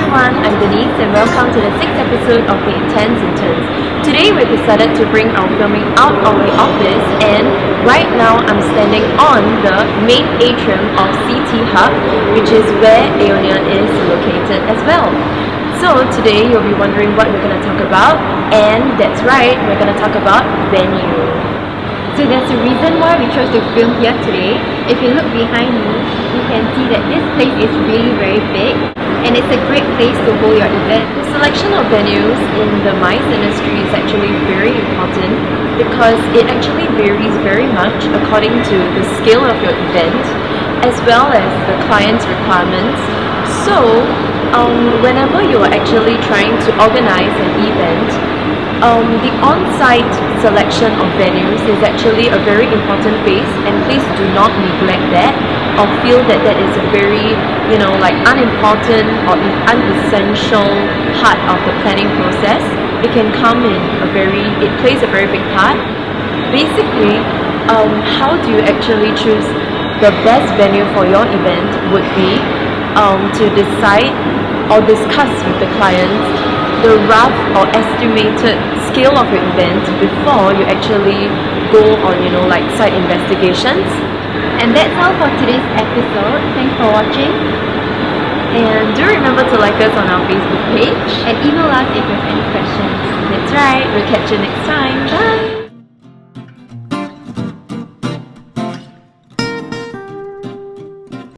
everyone, I'm Denise and welcome to the 6th episode of the Intense Interns. Today we decided to bring our filming out of the office, and right now I'm standing on the main atrium of CT Hub, which is where Aeonia is located as well. So today you'll be wondering what we're going to talk about, and that's right, we're going to talk about venue. So there's a reason why we chose to film here today. If you look behind me, you can see that this place is really very big and it's a great place to hold your event. The selection of venues in the MICE industry is actually very important because it actually varies very much according to the scale of your event as well as the client's requirements. So whenever you are actually trying to organize an event, the on-site selection of venues is actually a very important phase, and please do not neglect that or feel that that is a very, unimportant or unessential part of the planning process. It can come in it plays a very big part. Basically, how do you actually choose the best venue for your event would be to decide or discuss with the clients the rough or estimated scale of your event before you actually go on, site investigations. And that's all for today's episode. Thanks for watching. And do remember to like us on our Facebook page And email us if you have any questions. That's right, we'll catch you next time. Bye!